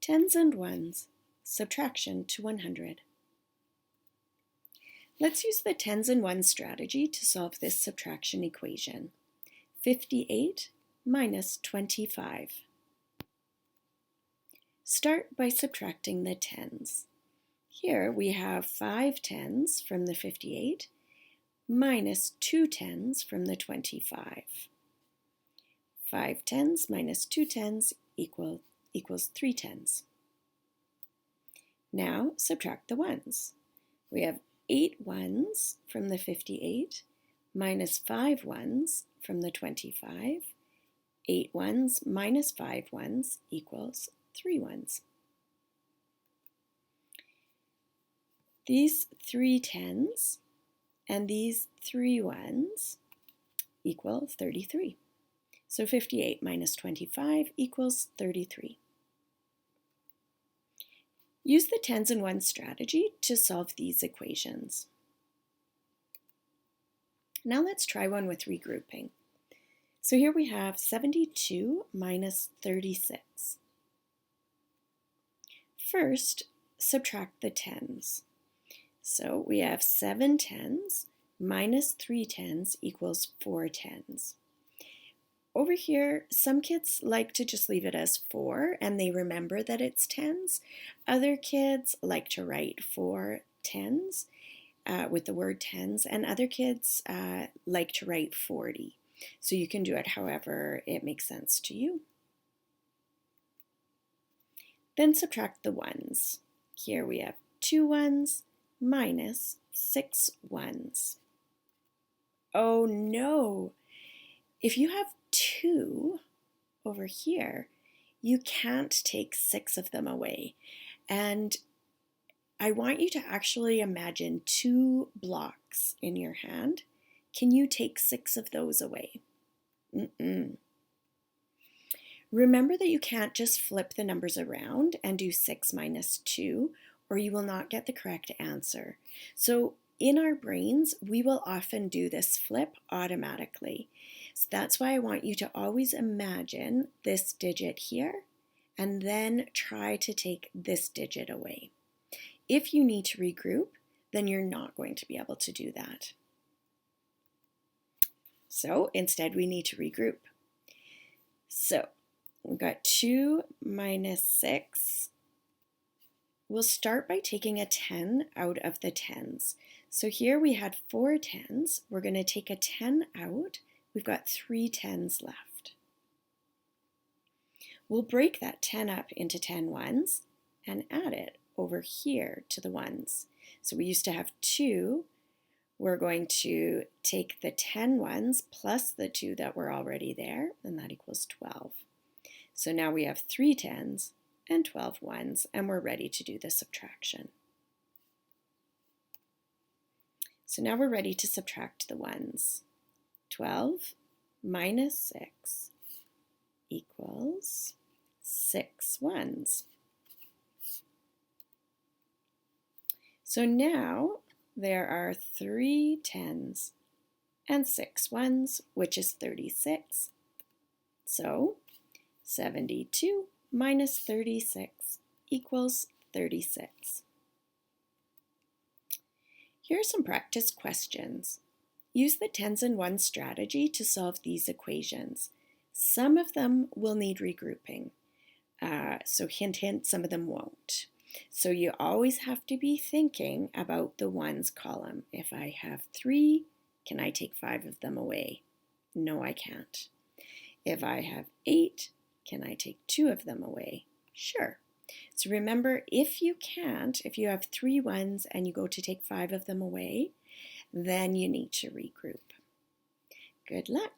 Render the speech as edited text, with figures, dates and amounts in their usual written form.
Tens and ones, subtraction to 100. Let's use the tens and ones strategy to solve this subtraction equation. 58 minus 25. Start by subtracting the tens. Here we have 5 tens from the 58 minus 2 tens from the 25. 5 tens minus 2 tens equals 3 tens. Now subtract the ones. We have 8 ones from the 58 minus 5 ones from the 25. 8 ones minus 5 ones equals 3 ones. These 3 tens and these 3 ones equal 33. So 58 minus 25 equals 33. Use the tens and ones strategy to solve these equations. Now let's try one with regrouping. So here we have 72 minus 36. First, subtract the tens. So we have 7 tens minus 3 tens equals 4 tens. Over here, some kids like to just leave it as 4 and they remember that it's tens. Other kids like to write 4 tens with the word tens, and other kids like to write 40. So you can do it however it makes sense to you. Then subtract the ones. Here we have 2 ones minus 6 ones. Oh no! If you have 2 over here, you can't take 6 of them away. And I want you to actually imagine 2 blocks in your hand. Can you take 6 of those away? Remember that you can't just flip the numbers around and do 6 minus 2, or you will not get the correct answer. So in our brains, we will often do this flip automatically. So that's why I want you to always imagine this digit here and then try to take this digit away. If you need to regroup, then you're not going to be able to do that. So instead we need to regroup. So we've got 2 minus 6. We'll start by taking a 10 out of the tens. So here we had 4 tens. We're going to take a 10 out. We've got 3 tens left. We'll break that 10 up into 10 ones and add it over here to the ones. So we used to have 2. We're going to take the 10 ones plus the 2 that were already there, and that equals 12. So now we have 3 tens and 12 ones, and we're ready to do the subtraction. So now we're ready to subtract the ones. 12 minus 6 equals 6 ones. So now there are 3 tens and 6 ones, which is 36. So 72 minus 36 equals 36. Here are some practice questions. Use the tens and ones strategy to solve these equations. Some of them will need regrouping. So hint, hint, some of them won't. So you always have to be thinking about the ones column. If I have 3, can I take 5 of them away? No, I can't. If I have 8, can I take 2 of them away? Sure. So remember, if you can't, if you have 3 ones and you go to take 5 of them away, then you need to regroup. Good luck.